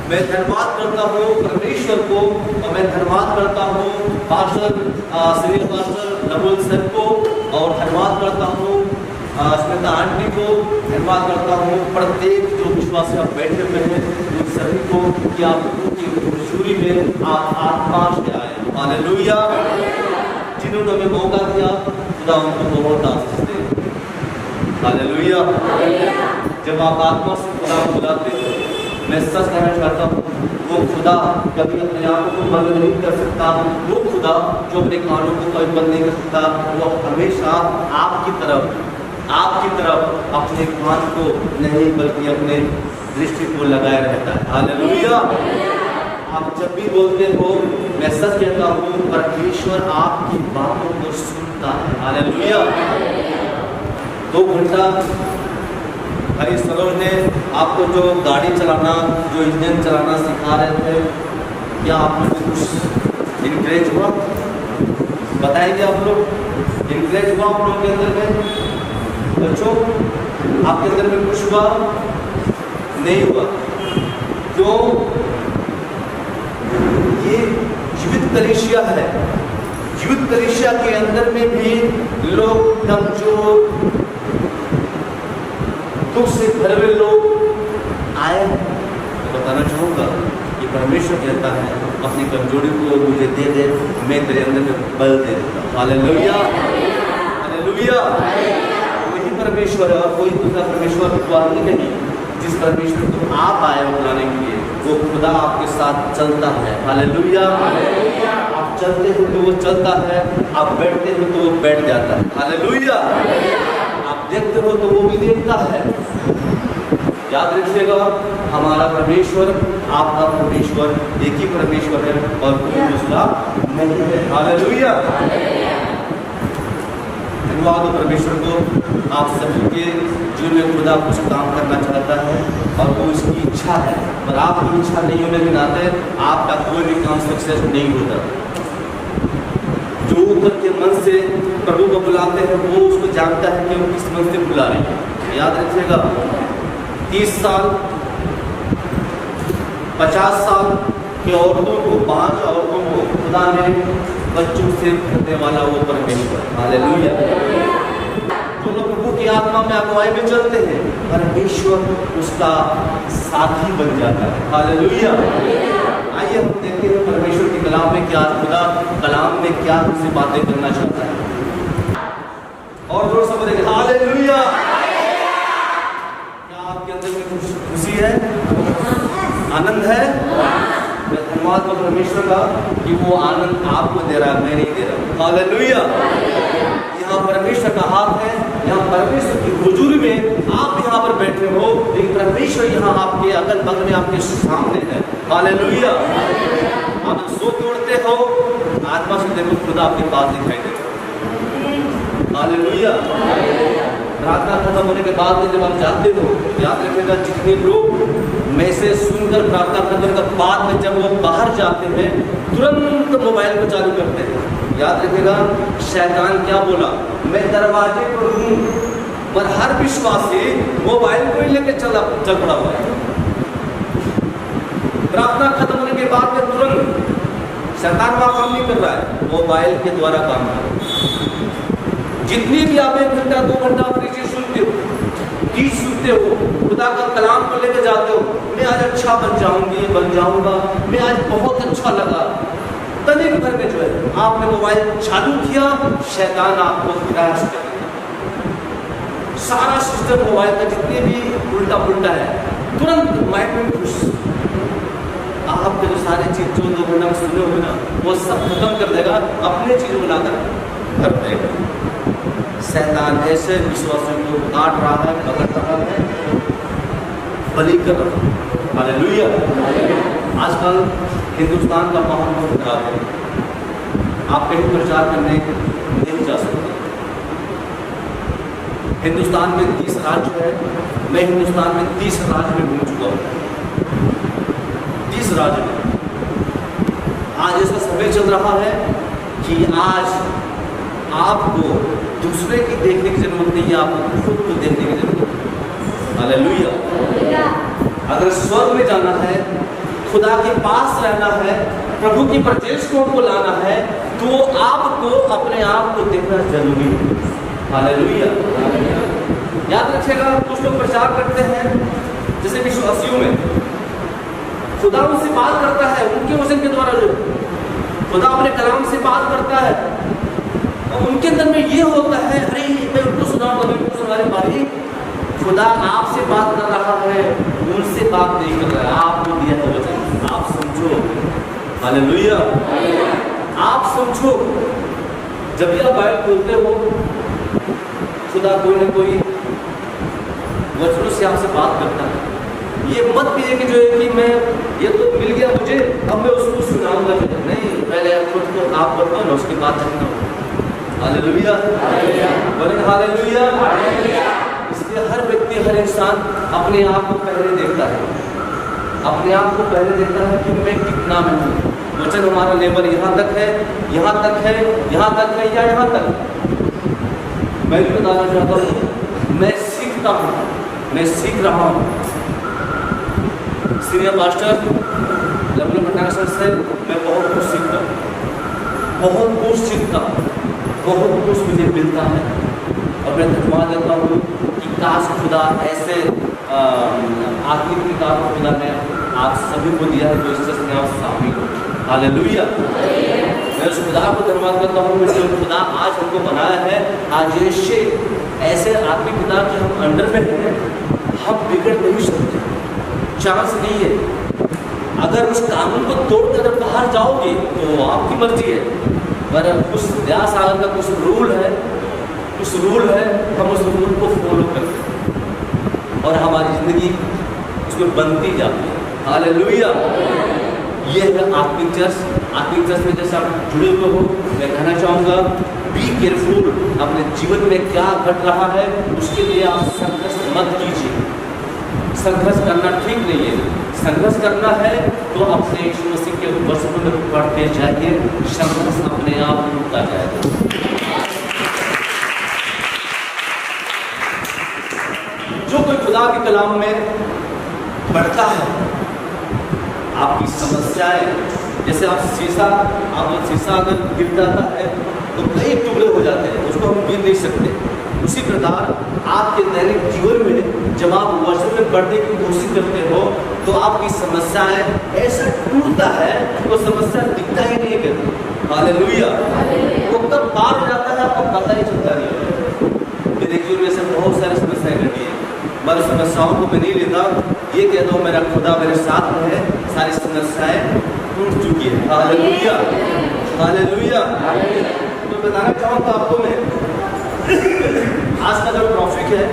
मैं धन्यवाद करता हूँ परमेश्वर को, और मैं धन्यवाद करता हूँ सीनियर पास्टर नबुल सर को, और धन्यवाद करता हूँ स्मिता आंटी को, धन्यवाद करता हूँ प्रत्येक जो विश्वासी आप बैठे हुए हैं उन सभी को कि आप की मशहूरी में आप आत्मा से आए। हालेलुया। जिन्होंने हमें मौका दिया खुदा उनको बहुत आशीष दे। हालेलुया। जब आप आत्मा से खुदा को बुलाते हो, मैं सच कहना चाहता हूँ, वो खुदा कभी अपने आप को बंद नहीं कर सकता। वो खुदा जो अपने कानों को कभी बंद नहीं कर सकता, वो हमेशा आपकी तरफ अपने कान को नहीं बल्कि अपने दृष्टि को लगाए रहता है। हालेलुया। आप जब भी बोलते हो, मैं सच कहता हूँ, परमेश्वर आपकी बातों को सुनता है। हालेलुया। 2 घंटा भाई सरोज ने आपको जो गाड़ी चलाना, जो इंजन चलाना सिखा रहे थे, क्या आप लोग कुछ इंकरेज हुआ? बताएंगे आप लोग? इंकरेज हुआ आप लोगों के अंदर में? बच्चों, आपके अंदर में कुछ हुआ? नहीं हुआ। क्यों? ये जीवित कलीसिया है। जीवित कलीसिया के अंदर में भी लोग कमजोर, दुख से भरे हुए लोग आए। तो बताना चाहूँगा कि परमेश्वर कहता है, अपनी कमजोरी को मुझे दे दे, मैं तेरे अंदर में बल दे देता हूँ। हालेलुया। हालेलुया। वही परमेश्वर है और कोई दूसरा परमेश्वर द्वारा नहीं। जिस परमेश्वर को आप आए हो बुलाने के लिए, वो खुदा आपके साथ चलता है। हालेलुया। आप चलते हो तो वो चलता है, आप बैठते हो तो वो बैठ जाता है। हालेलुया। देखते हो तो वो भी देखता है। याद रखिएगा, हमारा परमेश्वर, आपका परमेश्वर एक ही परमेश्वर है और कोई दूसरा नहीं है। हालेलुया। धन्यवाद हो परमेश्वर को। आप सभी के जीवन में खुदा कुछ काम करना चाहता है और वो इसकी इच्छा है, पर आपकी इच्छा नहीं होने के नाते आपका कोई भी काम सक्सेस नहीं होता। जो उतर के मन से प्रभु को बुलाते हैं, वो उसको जानता है कि वो किस मन से बुला रहे हैं। याद रखिएगा, 30 साल 50 साल की औरतों को, 5 औरतों को खुदा ने बच्चों से भरने वाला वो परमेश्वर। हालेलुया। जो लोग प्रभु की आत्मा में अगुवाई में चलते हैं, परमेश्वर उसका साथी बन जाता है। हालेलुया। आइए हम देखते हैं परमेश्वर के कलाम में क्या, खुदा कलाम में क्या हमसे बातें करना चाहता है। और जोर से बोलेंगे हालेलुया। क्या आपके अंदर में कुछ खुशी है, आनंद है? मैं धन्यवाद हो परमेश्वर का कि वो आनंद आपको दे रहा है, मैं नहीं दे रहा। हालेलुया। यहाँ परमेश्वर का हाथ है, यहाँ परमेश्वर की हुजूरी में आप यहाँ पर बैठे हो, लेकिन परमेश्वर यहाँ आपके अगल बगल में, आपके सामने है। हालेलुया। आप सो के उठते हो, आत्मा से देखो खुदा आपके पास दिखाई देता है। हालेलुया। प्रार्थना खत्म होने के बाद में जब आप जाते हो, याद रखिएगा, जितने लोग मैसेज सुनकर प्रार्थना करने के बाद में जब वो बाहर जाते हैं, तुरंत मोबाइल को चालू करते हैं। याद रखिएगा, शैतान क्या बोला? मैं दरवाजे पर हूँ, पर हर विश्वासी मोबाइल को ही लेकर चल पड़ा हुआ है। प्रार्थना खत्म होने के बाद में तुरंत शैतान वहां काम नहीं कर रहा है, मोबाइल के द्वारा काम कर रहा है। जितनी भी आप 1 घंटा 2 घंटा प्रीचिंग सुनते हो, गीत सुनते हो, खुदा का कलाम को लेकर जाते हो, मैं आज अच्छा बन जाऊंगा, मैं आज बहुत अच्छा लगा, तनिक भर में जो है आपने मोबाइल चालू किया, शैतान आपको क्रैश कर दिया। सारा सिस्टम मोबाइल का जितने भी उल्टा पुल्टा है, तुरंत माइंड में घुस, आपके जो सारे चीज जो 2 घंटा में सुने हुए ना, वो सब खत्म कर देगा, अपने चीज बनाकर कर देगा। शैतान ऐसे विश्वासियों को काट रहा है, पकड़ रहा है, बलि कर रहा है। हालेलुया। आजकल हिंदुस्तान का माहौल बहुत खराब है। आप कहीं प्रचार करने नहीं जा सकते। हिंदुस्तान में 30 राज्य है, मैं हिंदुस्तान में 30 राज्य में घूम चुका हूँ। 30 राज्य में आज ऐसा समय चल रहा है कि आज आपको दूसरे की देखने की जरूरत नहीं है, आपको खुद को देखने की जरूरत हालेलुया। अगर स्वर्ग में जाना है, खुदा के पास रहना है, प्रभु की प्रत्यक्ष को लाना है, तो आपको अपने आप को देखना जरूरी है। हालेलुया। याद रखिएगा, कुछ लोग प्रचार करते हैं जैसे विश्वासियों में खुदा उनसे बात करता है, उनके वचन के द्वारा जो खुदा अपने कलाम से बात करता है, और उनके अंदर में ये होता है, अरे मैं उनको सुनाऊंगा, मैं उनको सुनाने वाली, खुदा आपसे बात कर रहा है, उनसे बात नहीं कर रहा है। आपको दिया है वचन, आप समझो। हालेलुया। आप समझो, जब भी आप बाइबल खोलते हो, खुदा कोई ना कोई वचनों से आपसे बात करता है। ये मत कहिए कि जो है कि मैं ये तो मिल गया मुझे, अब मैं उसको सुनाऊंगा, नहीं, पहले खुद को आप बताओ ना, उसके बाद चलना। हालेलुया। बोले हालेलुया। इसलिए हर व्यक्ति, हर इंसान अपने आप को पहले देखता है, अपने आप को पहले देखता है कि मैं कितना में हूँ। वचन हमारा लेवल यहाँ तक है, यहाँ तक है, यहाँ तक है, या यहाँ तक। मैं भी बताना चाहता हूँ, मैं सीखता हूँ, मैं सीख रहा हूँ। सीनियर मास्टर लवली भट्टाचार्य से मैं बहुत कुछ सीखता हूँ, बहुत कुछ सीखता हूँ, बहुत कुछ मुझे मिलता है। और मैं धन्यवाद देता हूँ कि काश खुदा ऐसे आत्मिक किताब को खुदा ने आप सभी को दिया है, जो इस में आप शामिल हो। हालेलुया। मैं उस खुदा को धन्यवाद करता हूँ जो खुदा आज हमको बनाया है। आज ऐसे आत्मिक पिता के हम अंडर में हैं, हम बिगड़ नहीं सकते, चांस नहीं है। अगर उस कानून को तोड़कर बाहर जाओगे तो आपकी मर्जी है, पर उस दया सागर का कुछ रूल है, हम उस रूल को फॉलो करते हैं और हमारी जिंदगी उसमें बनती जाती है। हालेलुया। ये है आत्मिक चर्च में जैसे आप जुड़े हुए हो, मैं कहना चाहूँगा, बी केयरफुल, अपने जीवन में क्या घट रहा है उसके लिए आप संघर्ष मत कीजिए। संघर्ष करना ठीक नहीं है, संघर्ष करना है तो अपने यीशु मसीह के वचनों में पढ़ते जाइए, संघर्ष अपने आप टूटता जाएगा। जो कोई खुदा के कलाम में पढ़ता है, आपकी समस्याएं, जैसे आप शीशा अगर गिर जाता है तो कई टुकड़े हो जाते हैं, उसको हम गिर नहीं सकते। उसी प्रकार आपके दैनिक जीवन में जब आप वचन में बढ़ने की कोशिश करते हो तो आपकी समस्याएं ऐसा टूटता है तो समस्या दिखता ही नहीं करती। हालेलुया। वो कब पार हो जाता है आपको पता ही चलता नहीं। मेरे जीवन में से बहुत सारी समस्याएं घटी हैं, मैं समस्याओं को मैं नहीं लेता, ये कह दो मेरा खुदा मेरे साथ है, सारी समस्याएं टूट चुकी है। हालेलुया। हालेलुया। तो बताना चाहूँगा आपको मैं, आज का जो टॉपिक है,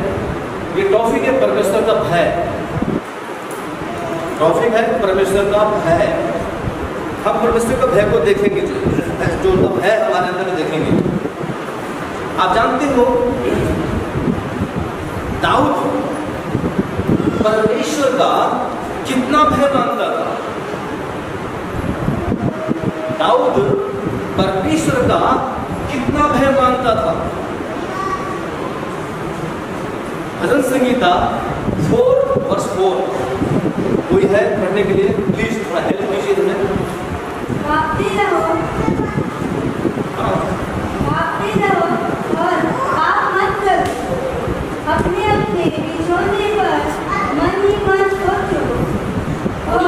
ये टॉपिक है परमेश्वर का भय। टॉपिक है परमेश्वर का भय। हम परमेश्वर का भय को देखेंगे, जो भय हमारे अंदर देखेंगे। आप जानते हो दाऊद परमेश्वर का कितना भय मानता था। दाऊद परमेश्वर का कितना भय मानता था। भजन संगीता 4:4 कोई है पढ़ने के लिए? प्लीज थोड़ा हेल्प कीजिए तुम्हें। भागते रहो और पाप मत करो, अपने अपने बिछौने पर मन ही मन सोचो और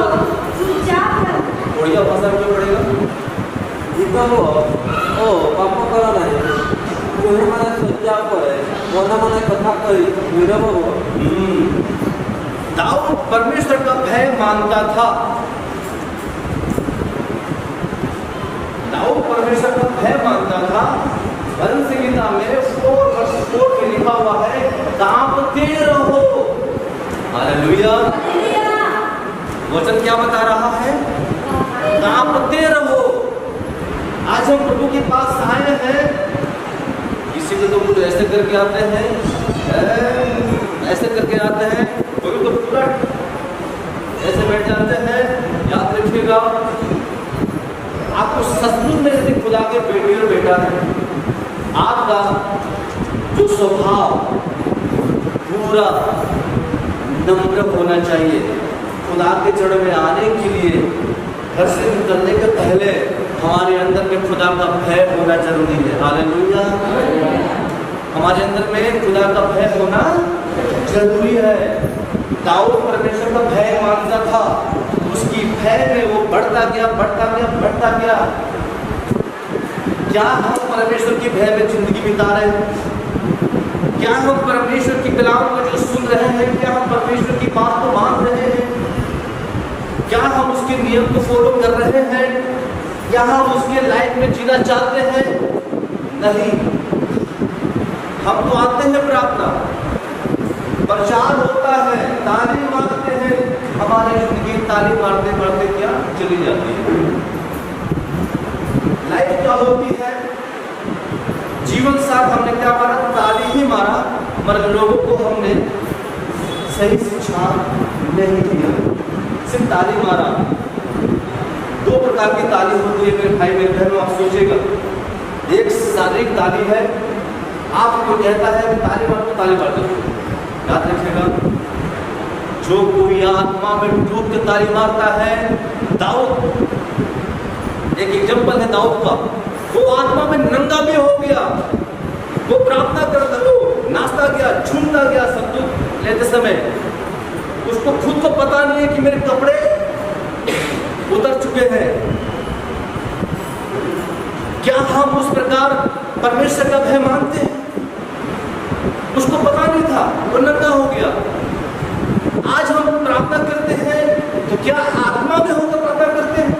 चुपचाप रहो। बढ़िया भाषा में पड़ेगा। ଓ ପାପ କର ନାହିଁ, ତୁମେମାନେ ଶଯ୍ୟା ପରେ ମନେ ମନେ କଥା କହି ନୀରବ ହୁଅ। दाऊद परमेश्वर का भय मानता था। दाऊद परमेश्वर का भय मानता था। भजन संगीता में 4:4 में लिखा हुआ है, कांपते रहो। हालेलुया। वचन क्या बता रहा है? कांपते रहो। आज हम प्रभु के पास आए हैं, किसी को तो कुछ ऐसे करके आते हैं, ऐसे करके आते हैं, कोई तो पूरा ऐसे बैठ जाते हैं। याद रखिएगा, आपको सचमुच में यदि खुदा के बेटे और बेटा है, आपका जो स्वभाव पूरा नम्र होना चाहिए। खुदा के चरण में आने के लिए घर से निकलने के पहले हमारे अंदर में खुदा का भय होना जरूरी है। हालेलुया। हमारे अंदर में खुदा का भय होना जरूरी है। दाऊद परमेश्वर का भय मानता था, उसकी भय में वो बढ़ता गया, बढ़ता गया, बढ़ता गया। क्या हम परमेश्वर की भय में जिंदगी बिता रहे हैं? क्या हम परमेश्वर की कलाम को जो सुन रहे हैं, क्या हम परमेश्वर की बात को मान रहे हैं? क्या हम उसके नियम को फॉलो कर रहे हैं? क्या हम उसके लाइफ में जीना चाहते हैं? नहीं। हम तो आते हैं प्रार्थना, प्रचार होता है, ताली मारते हैं, हमारी जिंदगी ताली मारते मारते क्या चली जाती है। लाइफ क्या होती है? जीवन साथ हमने क्या मारा? ताली ही मारा, मगर लोगों को हमने सही शिक्षा नहीं दिया, सिर्फ ताली मारा। दो प्रकार की ताली होती है मेरे भाई मेरे बहनों, आप सोचेगा। एक शारीरिक ताली है, आपको कहता है कि ताली मार, तो ताली मार दो। याद रखिएगा, जो कोई आत्मा में डूब के ताली मारता है, दाऊद एक एग्जाम्पल है दाऊद का। वो आत्मा में नंगा भी हो गया, वो प्रार्थना करता, वो नाचता गया, झूमता गया संतूक लेते समय। उसको खुद को पता नहीं है कि मेरे कपड़े उतर चुके हैं। क्या हम उस प्रकार परमेश्वर का भय मानते हैं? उसको पता नहीं था, वो नंगा हो गया। आज हम प्रार्थना करते हैं तो क्या आत्मा में होकर प्रार्थना करते हैं?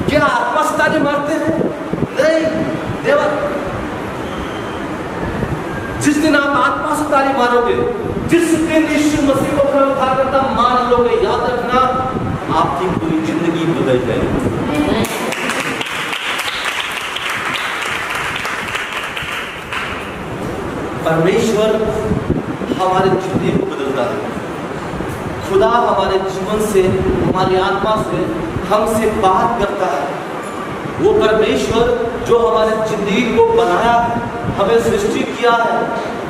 क्या आत्मा से ताली मारते हैं? नहीं। देवा, जिस दिन आप आत्मा से ताली मारोगे, जिस दिन यीशु मसीह को अपना उद्धारकर्ता मान लोगे, याद रखना आपकी पूरी जिंदगी बदल जाएगी। परमेश्वर हमारे जिंदगी को बदलता है। खुदा हमारे जीवन से, हमारी आत्मा से, हमसे बात करता है। वो परमेश्वर जो हमारे जिंदगी को बनाया है, हमें सृष्टि किया है,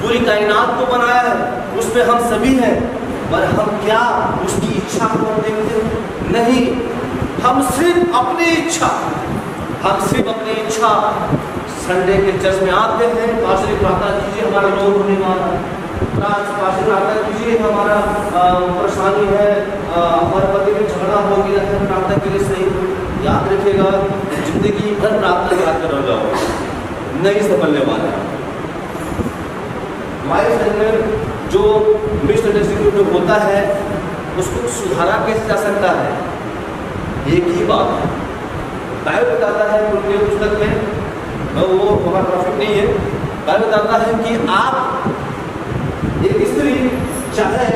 पूरी कायनात को बनाया है, उसमें हम सभी हैं, पर हम क्या उसकी इच्छा को देखते हैं? नहीं। हम सिर्फ अपनी इच्छा संडे के चर्च में आते हैं, पास्टर प्रार्थना कीजिए, हमारा रोग होने वाला है, पास्टर प्रार्थना कीजिए, हमारा परेशानी है, हमारे पति में झगड़ा हो गया है, प्रार्थना के लिए सही। याद रखिएगा, जिंदगी भर प्रार्थना कराते रह जाओ, नहीं संभलने वाला। हमारे शरीर में जो मिसअंडरस्टैंडिंग जो होता है, उसको सुधारा कैसे जा सकता है? एक ही बात है, बाइबल बताता है उनके पुस्तक में, वो हमारा प्रॉफिट नहीं है, बाइबल बताता है कि आप एक स्त्री चाहे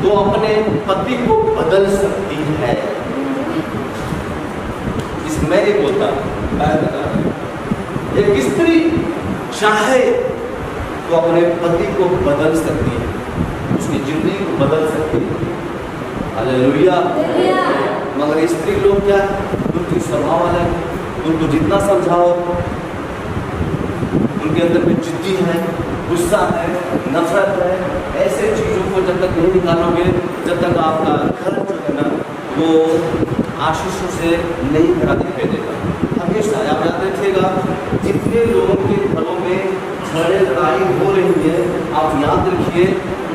तो अपने पति को बदल सकती है। इस मैं नहीं बोलता, बाइबल बताता है एक स्त्री चाहे तो अपने पति को बदल सकती है, उसकी जिंदगी को बदल सकती है। हालेलुया। मगर स्त्री लोग क्या, उनकी स्वभाव अलग है, उनको जितना समझाओ, उनके अंदर में जिद्दी है, गुस्सा है, नफरत है। ऐसे चीज़ों को जब तक नहीं निकालोगे, जब तक आपका घर जो है ना वो आशीषों से नहीं भरा दिखाई देगा। हमेशा आप याद रखिएगा, जितने लोगों के घरों में झगड़े लड़ाई हो रही है, आप याद रखिए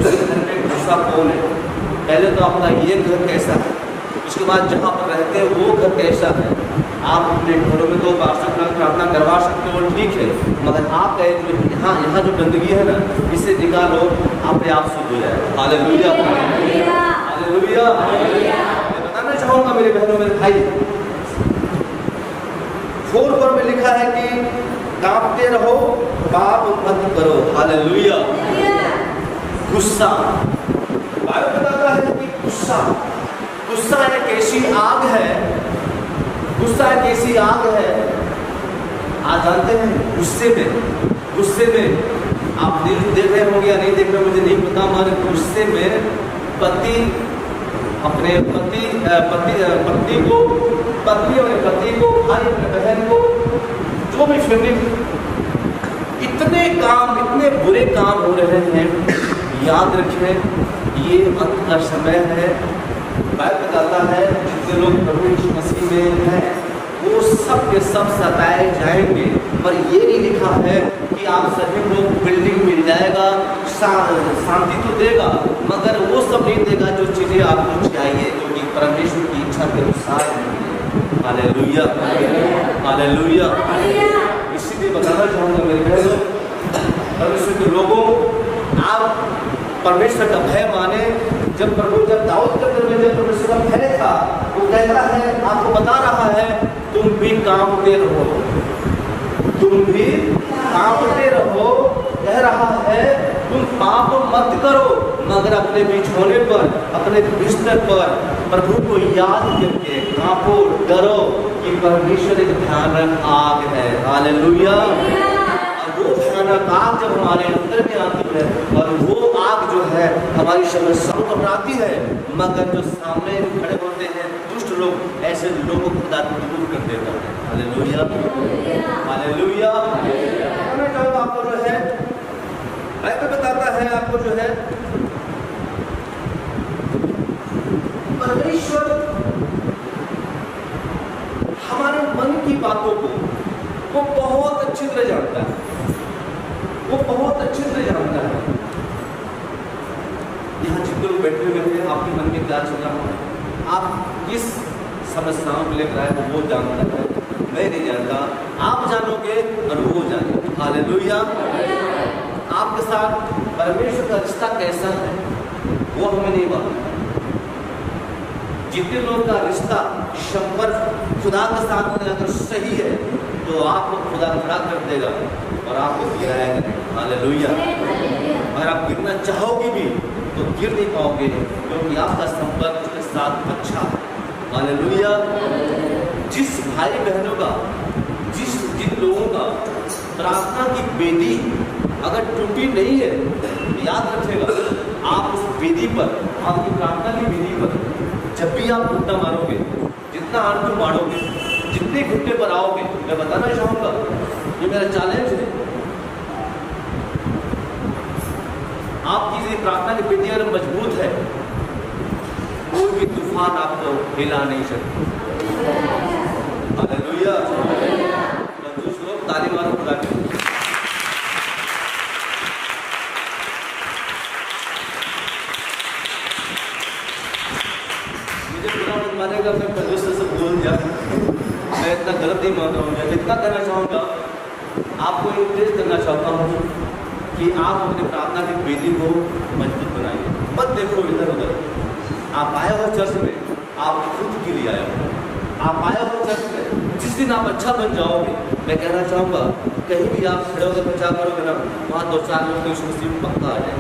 उसके घर में गुस्सा कौन है। पहले तो आपका ये घर कैसा है, उसके बाद जहाँ पर रहते हैं वो घर कैसा है। आप अपने घरों में तो प्रार्थना करवा सकते हो, ठीक है, मगर आप कहे तो यहाँ जो गंदगी है ना, इसे निकालो, अपने आप शुद्ध हो जाए। Hallelujah, hallelujah. मैं बताना चाहूँगा मेरे बहनों मेरे भाई, 4 पर में लिखा है कि कांपते रहो, पाप मत करो। हालेलुया। गुस्सा, बाइबल बताता है कि गुस्सा एक ऐसी आग है, गुस्सा एक ऐसी आग है। आप जानते हैं गुस्से में आप देख रहे होंगे या नहीं देख रहे, मुझे नहीं पता, मगर गुस्से में पति अपने पत्नी को, भाई अपने बहन को, जो भी फैमिली, इतने बुरे काम हो रहे हैं। याद रखें, ये अंत का समय है। बाइबल बताता है जितने लोग प्रभु यीशु मसीह में हैं वो सब के सब सताए जाएंगे, पर ये नहीं लिखा है कि आप सभी को बिल्डिंग मिल जाएगा, शांति तो देगा, मगर वो सब नहीं देगा जो चीज़ें आपको चाहिए, जो कि परमेश्वर की इच्छा के अनुसार है। Hallelujah, hallelujah. इसीलिए बताना चाहूँगा मेरे बहनों, परमेश्वर के लोगों, आप परमेश्वर का भय माने। जब दाऊद के दिल में जब परमेश्वर का भय था, वो कहता है, आपको बता रहा है, तुम भी कांपते रहो, तुम भी कांपते रहो, कह रहा है तुम पाप मत करो, मगर अपने बिछौने पर, अपने बिस्तर पर प्रभु को याद करके कांपो, डरो कि परमेश्वर एक भयानक आग है। हालेलुया। वो भयानक आग जब हमारे अंदर में आती है और वो आग जो है हमारी समस्याओं को बढ़ाती है, मगर जो सामने खड़े होते हैं दुष्ट लोग, ऐसे लोगों को खुदा दूर कर देता है। Hallelujah, hallelujah. आपको जो है बाइबल बताता है, आपको जो है परमेश्वर हमारे मन की बातों को वो बहुत अच्छी तरह जानता है, वो बहुत अच्छी तरह जानता है। यहाँ जितने लोग बैठे हुए हैं, आपके मन में क्या चल रहा है, आप किस समस्याओं को लेकर आए, वो जानता है, मैं नहीं जानता। आप जानोगे और वो जाने। हालेलुया। आपके साथ परमेश्वर का रिश्ता कैसा है वो हमें नहीं मालूम। जितने लोगों का रिश्ता संपर्क खुदा के साथ में अगर सही है तो आपको खुदा खड़ा कर देगा और आपको गिराएगा नहीं। हालेलुया। अगर आप गिरना चाहोगे भी तो गिर नहीं पाओगे, क्योंकि आपका संपर्क उसके साथ अच्छा है। हालेलुया। जिस भाई बहनों का, जिन लोगों का प्रार्थना की बेदी अगर टूटी नहीं है, याद रखिएगा, आप उस वेदी पर, आपकी प्रार्थना की वेदी पर जब भी आप घुटना मारोगे, जितना आंसू मारोगे, जितने घुटने पर आओगे, मैं बताना चाहूँगा, ये मेरा चैलेंज है, आपकी प्रार्थना की वेदी अगर मजबूत है, कोई भी तूफान आपको हिला नहीं सकता। हालेलुया। कुछ लोग ताली मारो खुदा के। मानेगा मैं परमेश्वर से बोल दिया, मैं इतना गलत नहीं मान रहा हूँ। मैं इतना कहना चाहूँगा, आपको इंकरेज करना चाहता हूँ कि आप अपने प्रार्थना की वेदी को मजबूत बनाइए, मत देखो इधर उधर। आप आए हो चर्च में, आप खुद के लिए आए हो, आप आए हो चर्च में। जिस दिन आप अच्छा बन जाओगे, मैं कहना चाहूँगा, कहीं भी आप खड़े होकर प्रचार करोगे ना, वहाँ 2-4 लोग तो उसको सिर्फ पक्का आ जाए,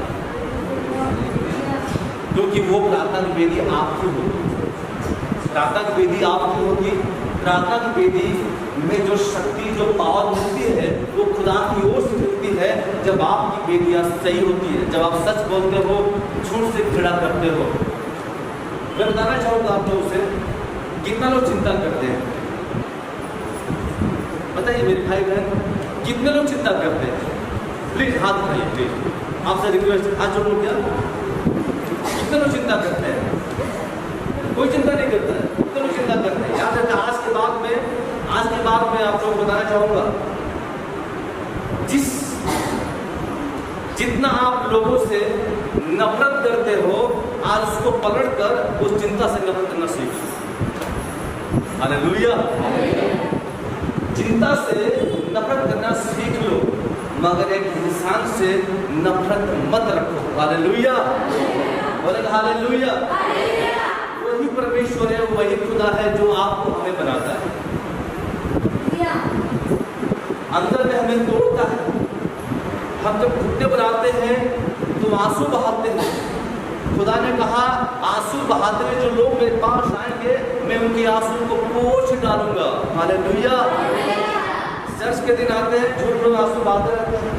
क्योंकि वो प्रार्थना की वेदी आपकी होगी। प्रार्थना की वेदी आपकी होगी। प्रार्थना की वेदी में जो शक्ति, जो पावर मिलती है, वो खुदा की ओर से मिलती है जब आपकी वेदियाँ सही होती है, जब आप सच बोलते हो, झूठ से खड़ा करते हो। मैं बताना चाहूँगा आप लोगों से, कितना लोग चिंता करते हैं, बताइए मेरे भाई बहन, कितने लोग चिंता करते हैं? प्लीज हाथ उठाइए, प्लीज आपसे रिक्वेस्ट, हाथ जोड़ो। क्या कितने लोग चिंता करते हैं? कोई चिंता नहीं करता है, कितने लोग चिंता करते हैं? याद रखना, आज के बाद में आप लोगों को बताना चाहूँगा, जितना आप लोगों से नफरत करते हो, आज उसको पकड़कर उस चिंता से नफरत करना सीखो। हालेलुया। चिंता से नफरत करना सीख लो, मगर एक इंसान से नफरत मत रखो। हालेलुया। बोले हालेलुया। वही परमेश्वर है, वही खुदा है जो आपको हमें बनाता है, अंदर में हमें तोड़ता है। हम जब घुटने पर आते हैं तो आंसू बहाते हैं। खुदा ने कहा, आंसू बहाते हुए जो लोग मेरे पास आएंगे, मैं उनके आंसू को पोंछ डालूंगा। हालेलुया। चर्च के दिन आते हैं, झूठ लोग आंसू बहाते रहते हैं,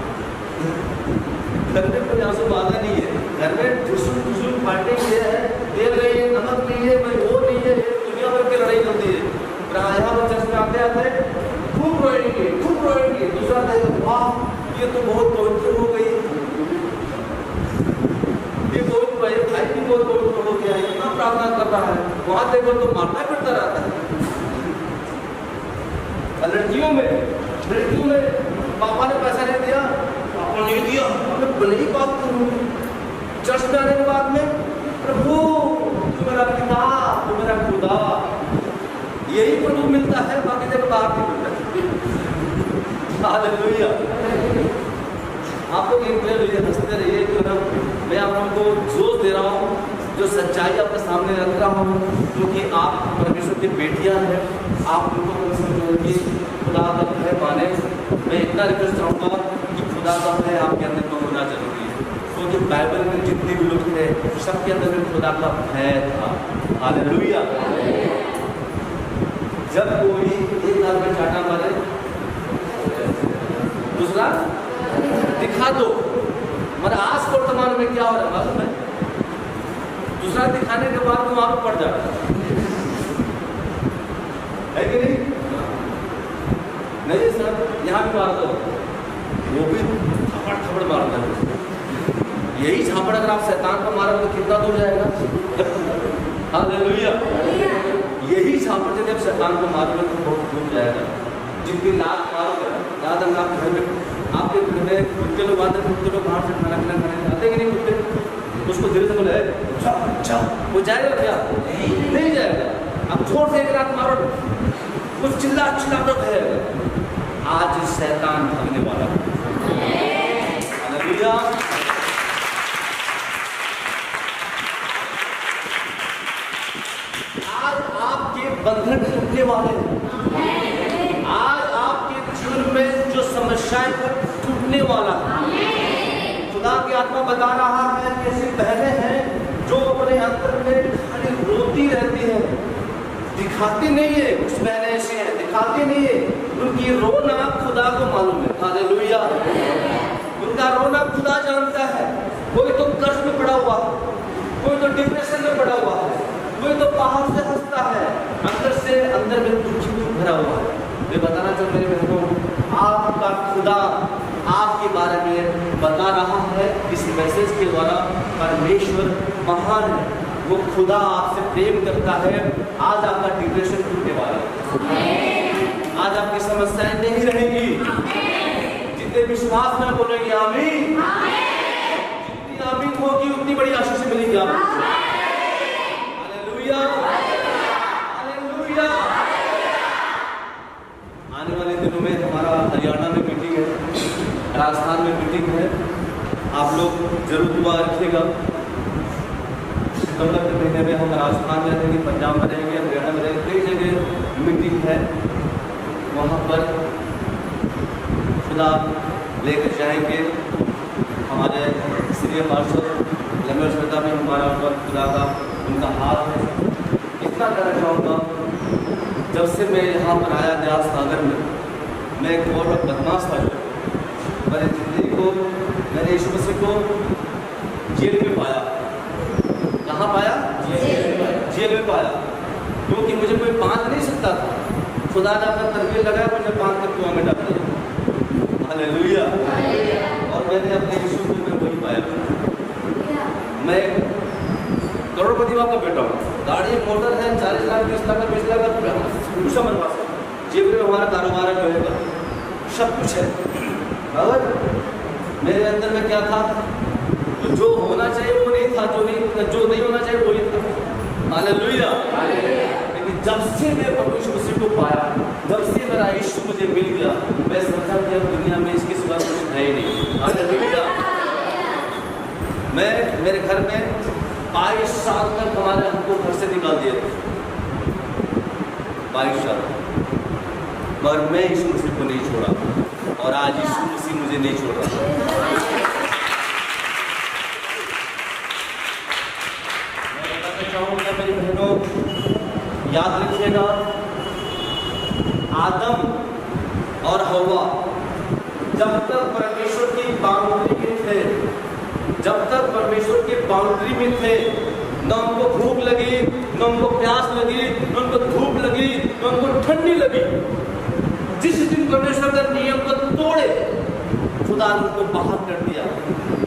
घर में कोई आंसू बहाता नहीं है। घर में ठुसुर फाटे ये है, तेल नहीं है, नमक नहीं है, भाई वो नहीं है, दुनिया भर की लड़ाई होती है। यहाँ पर चर्च में आते खूब रोएंगे, दूसरा वाह ये तो बहुत पवित्र हो गई। प्रार्थना कर रहा है, वहां देखो तो मारता फिरता रहता है। लड़कियों में पापा ने पैसा नहीं दिया, पापा नहीं दिया, मैं भले ही बात करूँ। चर्च में आने के बाद में प्रभु तू मेरा पिता, तू मेरा खुदा, यही प्रभु मिलता है, बाकी जगह बाहर नहीं मिलता। हालेलुया। आप लोग हंसते रहिए, मैं आप लोगों को जोश दे रहा हूँ, जो सच्चाई आपके सामने रख रहा हूँ, क्योंकि आप परमेश्वर की बेटियां हैं, आप उनको समझोगे खुदा का भय माने। मैं इतना रिक्वेस्ट करूँगा कि खुदा का भय आपके अंदर में होना जरूरी है, क्योंकि बाइबल में जितने भी लोग थे सबके अंदर में खुदा का भय था। हालेलुया। जब कोई एक घर में चाटा मारे, दूसरा दिखा दो, मगर आज वर्तमान में क्या हो रहा है मालूम है? दूसरा दिखाने के बाद वो वहां पड़ जाता है कि नहीं? नहीं सर, यहाँ भी मार दो, वो भी थप्पड़ मारता है। यही झापड़ अगर आप शैतान को मारोगे तो कितना दूर जाएगा? हालेलुया। यही झापड़ जब शैतान को मारोगे तो बहुत दूर जाएगा। जितनी लात मारोगे, याद रखना, आप घर में, आपके घर में कुत्ते लोग आते, कुत्ते लोग बाहर से खाना खाने जाते कि नहीं? कुत्ते उसको धीरे से बोले वो जाएगा क्या? नहीं जाएगा। अब छोड़ से एक रात मारो, कुछ चिल्ला कर कहेगा। आज शैतान भागने वाला है। हालेलुया। आज आपके बंधन टूटने वाले हैं। आज आपके जीवन में जो समस्याएं टूटने वाला है। खुदा की आत्मा बता रहा है कि ऐसी बहनें हैं जो अपने अंदर में खाली रोती रहती है, दिखाती नहीं है। कुछ बहनें ऐसी हैं दिखाती नहीं है, उनकी रोना खुदा को मालूम है। हालेलुया। उनका रोना खुदा जानता है। कोई तो कर्ज में पड़ा हुआ है, कोई तो डिप्रेशन में पड़ा हुआ है, कोई तो बाहर से हंसता है, अंदर में दुख भरा हुआ है। मैं बताना चाहूँ मेरे बहनों, आपका खुदा आपके बारे में बता रहा है इस मैसेज के द्वारा। परमेश्वर महान है, वो खुदा आपसे प्रेम करता है। आज आपका डिप्रेशन टूटने वाला है, आज आपकी समस्याएं नहीं रहेगी। जितने विश्वास में बोलेंगे आमीन, जितनी आमीन होगी उतनी बड़ी आशीष मिलेगी आपको। Hallelujah, hallelujah. आने वाले दिनों में हमारा हरियाणा में मीटिंग है, राजस्थान में मीटिंग है। आप लोग जरूर दुआ रखिएगा। सितंबर के महीने में हम राजस्थान में रहेंगे, पंजाब में रहेंगे, हरियाणा में रहेंगे, कई जगह मीटिंग है। वहाँ पर खुदा लेकर जाएंगे। हमारे सीनियर पार्षद लंबे श्रद्धा में हमारा ऊपर खुदा का उनका हाथ है। इतना कहना चाहूँगा, जब से मैं यहाँ पर आया न्यास सागर में, मैं एक बहुत बदमाश था। जो मैंने जिंदगी को, मैंने यीशु मसीह को जेल में पाया। कहाँ पाया? जेल में पाया, क्योंकि मुझे कोई बांध नहीं सकता था। खुदा ने अपना तरबीर लगाया, मुझे बांध कर कुआं में डाल दिया। हालेलुया। और मैंने अपने यीशु को मैं वही पाया। मैं करोड़पति बाप का बेटा हूँ, गाड़ी मोटर है, 40 लाख 20 लाख 20 लाख भूषा बनवा सकता, जेब में हमारा कारोबार रहेगा, सब कुछ है। और मेरे अंदर में क्या था? तो जो होना चाहिए वो नहीं था, जो नहीं होना चाहिए वो ही था। हालेलुया। लेकिन जब से मैं प्रभु यीशु मसीह को पाया, जब से मेरा यीशु मुझे मिल गया, मैं समझा कि अब दुनिया में इसके सिवा कुछ है ही नहीं। हालेलुया। मैं मेरे घर में 22 साल तक हमारे हमको घर से निकाल दिए थे, 22 साल, पर मैं यीशु मसीह को नहीं छोड़ा, और आज यीशु मसीह मुझे नहीं छोड़ रहा। मैं बताना चाहूँगा मेरी बहनों, याद रखिएगा, आदम और हव्वा जब तक परमेश्वर की बाउंड्री में थे, जब तक परमेश्वर की बाउंड्री में थे, न उनको भूख लगी, न उनको प्यास लगी, न उनको धूप लगी, न उनको ठंडी लगी। जिस दिन परमेश्वर का नियम को तोड़े, खुदा ने उनको बाहर कर दिया।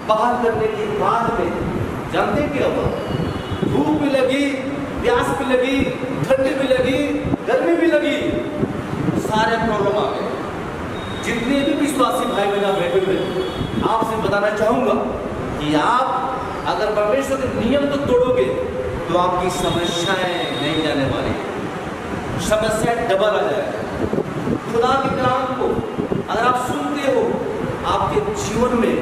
बाहर करने के बाद में जानते क्या हुआ? धूप भी लगी, प्यास भी लगी, ठंडी भी लगी, गर्मी भी लगी, सारे प्रॉब्लम आ गए। जितने भी विश्वासी भाई बहन बैठे हुए, आपसे बताना चाहूंगा कि आप अगर परमेश्वर के नियम को तोड़ोगे तो आपकी समस्याएं नहीं जाने वाली, समस्याएं डबल आ जाएगी। खुदा के कलाम को अगर आप सुनते हो, आपके जीवन में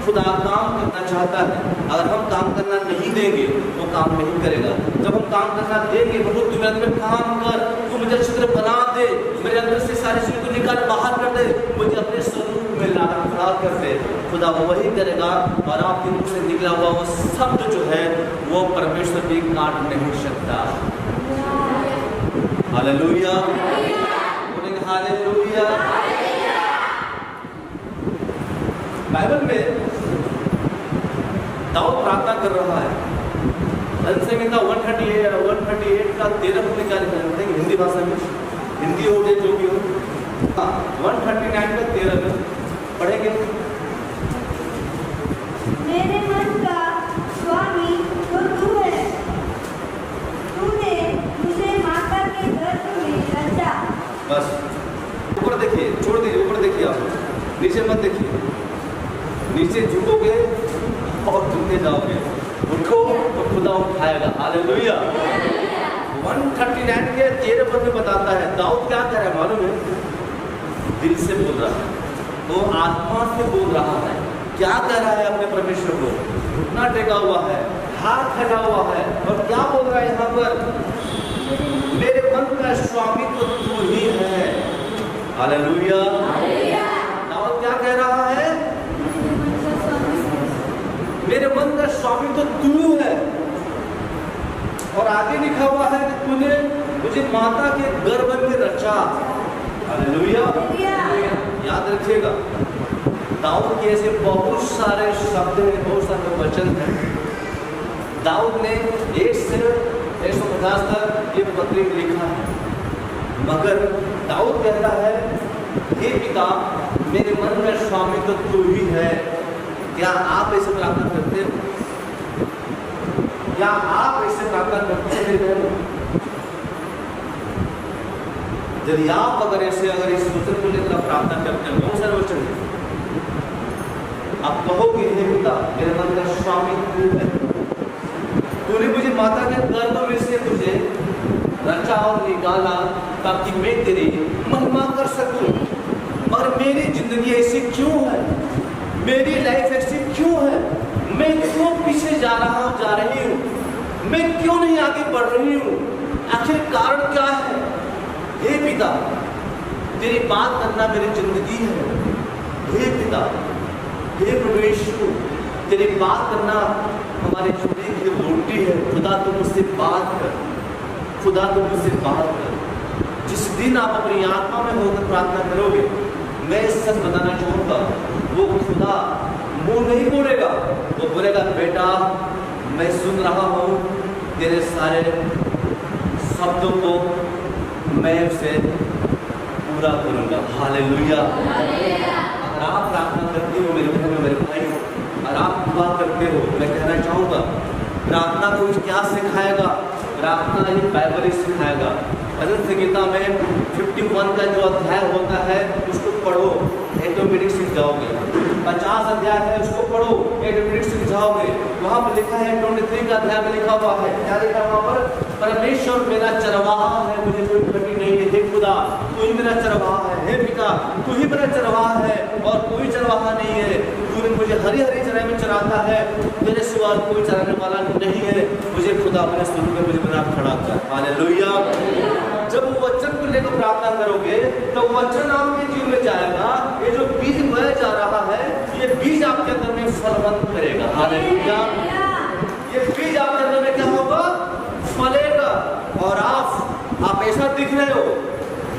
खुदा काम करना चाहता है। अगर हम काम करना नहीं देंगे तो काम नहीं करेगा। जब हम काम करना देंगे, प्रभु तू मेरे अंदर काम कर, तू मुझे अच्छी तरह बना दे, मेरे अंदर से सारी चीज़ों को निकाल बाहर कर दे, मुझे अपने स्वरूप में ला खड़ा कर दे, खुदा वो वही करेगा। और आपके मुख से निकला हुआ वो शब्द जो है वो परमेश्वर भी काट नहीं सकता। हालेलुया, बोलेंगे हालेलुया। बाइबल में दाऊद प्रार्थना कर रहा है। संहिता 138 का 13 को निकाल करते हैं हिंदी भाषा में, हिंदी हो गए जो भी हो। 139 का 13 में पढ़ेंगे। मेरे मन का स्वामी तो तू है, तूने मुझे माता के गर्भ में रचा। बस ऊपर देखिए, छोड़ दीजिए, ऊपर देखिए, आप नीचे मत देखिए। नीचे झुकोगे और झुकते जाओगे, उठो तो खुदा उठाएगा। हालेलुया। 139 के 13 पद में बताता है दाऊद क्या कह रहा है मालूम है? दिल से बोल रहा है, वो आत्मा से बोल रहा है। क्या कह रहा है अपने परमेश्वर को? घुटना टेका हुआ है, हाथ फैला हुआ है, और क्या बोल रहा है यहाँ पर? मेरे मन का स्वामी तो तू ही है। हालेलुया। दाऊद क्या कह रहा है? मेरे मन का स्वामी तो तू है। और आगे लिखा हुआ है कि तूने मुझे माता के गर्भ में रचा। हालेलुया। याद रखिएगा, दाऊद के ऐसे बहुत सारे शब्द हैं, बहुत सारे वचन हैं। दाऊद ने 1 से 150 तक ये पत्री में लिखा है, मगर दाऊद कहता है हे पिता, मेरे मन का स्वामी तो तू ही है। क्या आप ऐसे प्रार्थना करते हो? क्या आप ऐसे प्रार्थना करते हैं? यदि आप अगर इस वचन को लेकर प्रार्थना करते हैं, बहुत सारे वचन हैं, आप कहोगे हे पिता, मेरे मन का स्वामी तू है, तूने मुझे माता के गर्भ में से मुझे रचा और निकाला ताकि मैं तेरी महिमा कर सकूं। और मेरी जिंदगी ऐसी क्यों है? मेरी लाइफ ऐसी क्यों है? मैं क्यों पीछे जा रही हूँ? मैं क्यों नहीं आगे बढ़ रही हूँ? आखिर कारण क्या है? हे पिता, तेरी बात करना मेरी जिंदगी है। हे पिता, हे परमेश्वर, तेरी बात करना हमारी जिंदगी की रोटी है। खुदा तुम मुझसे बात कर, खुदा तुम मुझसे बात कर। जिस दिन आप अपनी आत्मा में होकर प्रार्थना करोगे, मैं सच बताना चाहूँगा, वो खुदा मुंह नहीं बोलेगा, वो बोलेगा बेटा मैं सुन रहा हूँ, तेरे सारे शब्दों को मैं उसे पूरा करूँगा। हालेलुया। अगर आप प्रार्थना करते हो मेरे बहन मेरे भाई हो, और आप दुआ करते हो, मैं कहना चाहूँगा प्रार्थना को क्या सिखाएगा? प्रार्थना ही बाइबल ही सिखाएगा। भजन संहिता में 51 का जो अध्याय होता है उसको पढ़ो, ऑटोमेटिक सीख जाओगे। 50 अध्याय है उसको पढ़ो, ऑटोमेटिक सीख जाओगे। वहाँ पर लिखा है 23 का अध्याय में लिखा हुआ है, क्या लिखा हुआ पर? परमेश्वर मेरा चरवाहा है, मुझे कोई कमी नहीं है। हे खुदा, तू ही मेरा चरवाहा है। हे पिता, तू ही मेरा चरवाहा है और कोई चरवाहा नहीं है। तूने मुझे हरी हरी चराई में चराता है, तेरे सिवा कोई चराने वाला नहीं है। मुझे खुदा अपने स्वरूप में मुझे बना खड़ा कर। हालेलुया। जब वो वचन को लेकर प्रार्थना करोगे तो वचन आपके जीवन में जाएगा। ये जो बीज बोया जा रहा है, ये बीज आपके अंदर में फलवंत करेगा। हालेलुया। ये बीज आपके अंदर में क्या होगा? फलेगा। और आप ऐसा दिख रहे हो,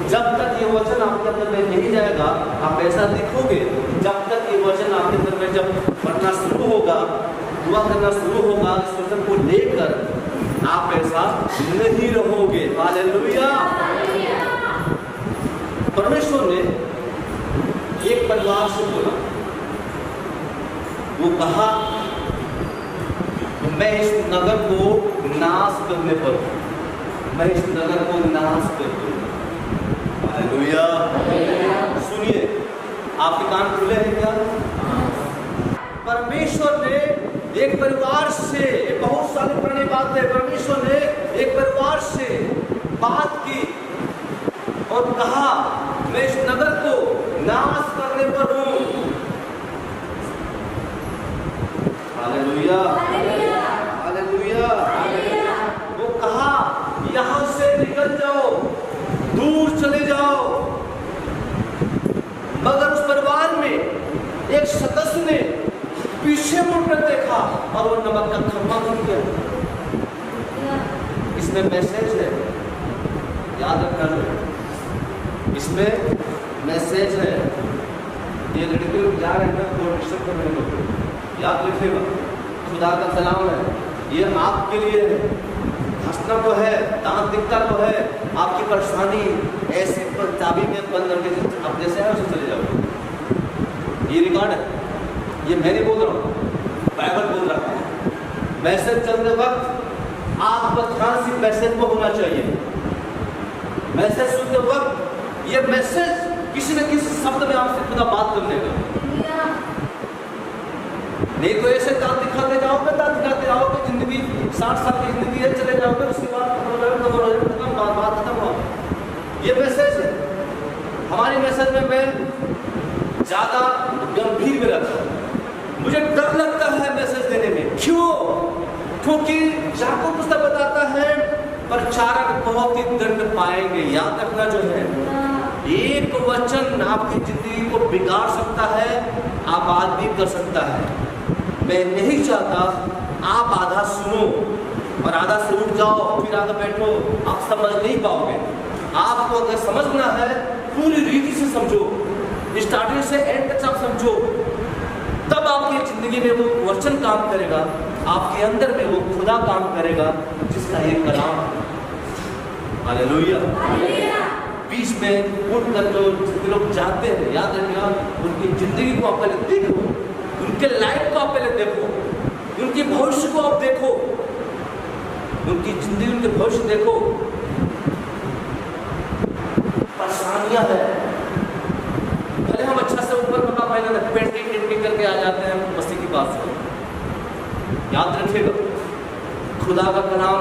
जब तक ये वचन आपके अंदर में नहीं जाएगा, आप ऐसा दिखोगे। जब तक ये वचन आपके अंदर में जब पढ़ना शुरू होगा, दुआ करना शुरू होगा, इस वचन को लेकर आप ऐसा नहीं रहोगे। हालेलुया। परमेश्वर ने एक परिवार से बोला, वो कहा मैं इस नगर को नाश करने पर हूं, मैं इस नगर को नाश कर दूंगा। हालेलुया। सुनिए, आपके कान खुले हैं क्या? परमेश्वर ने एक परिवार से, बहुत साल पुरानी बात है, परमेश्वर ने एक परिवार से बात की और कहा मैं इस नगर को नाश करने पर हूं। Hallelujah, hallelujah. वो कहा यहां से निकल जाओ, दूर चले जाओ। मगर उस परिवार में एक सदस्य ने पीछे मुड़कर देखा और वो नमक का खंभा बन गया। इसमें मैसेज है, याद रखना, इसमें मैसेज है। ये लड़के लोग जा रहे हैं ना, वो डिस्टर्ब कर रहे हैं, याद रखिएगा, खुदा का कलाम है, ये आपके लिए है। हंसना तो है, दांत दिखता तो है, आपकी परेशानी ऐसे चाबी में बंद करके आप जैसे है उसे चले जाओ। ये रिकॉर्ड है, ये मैं नहीं बोल रहा हूँ, बाइबल बोल रहा है। मैसेज चलते वक्त आपका ध्यान सिर्फ मैसेज को होना चाहिए। मैसेज सुनते वक्त ये मैसेज किसी न किसी शब्द में आपसे खुदा बात कर लेगा। नहीं तो ऐसे दांत दिखाते जाओगे, दांत दिखाते जाओगे, जिंदगी 60 साल की जिंदगी है, चले जाओगे, उसके बाद खत्म, बात खत्म हो। ये मैसेज है। हमारी मैसेज में मैं ज्यादा गंभीर में रहता हूँ, मुझे डर लगता है मैसेज देने में। क्यों? क्योंकि याकूब पुस्तक बताता है प्रचारक बहुत ही दंड पाएंगे। याद रखना जो है, एक वचन आपकी जिंदगी को बिगाड़ सकता है, आबाद भी कर सकता है। मैं नहीं चाहता आप आधा सुनो और आधा से उठ जाओ, फिर आधा बैठो, आप समझ नहीं पाओगे। आपको अगर समझना है पूरी रीति से समझो, स्टार्टिंग से एंड तक आप समझो, तब आपकी जिंदगी में वो वचन काम करेगा, आपके अंदर में वो खुदा काम करेगा जिसका एक कलाम है। हालेलुया। बीच में उठकर जो लोग जाते हैं, याद रखना, उनकी जिंदगी को आप पहले देखो, उनके लाइफ को आप पहले देखो, उनके भविष्य को आप देखो, उनकी जिंदगी, उनके भविष्य देखो। परेशानियां है, भले हम अच्छा से ऊपर पका पाए पेंटिंग करके आ जाते हैं मसीह की बात से। याद रखिएगा, खुदा का कलाम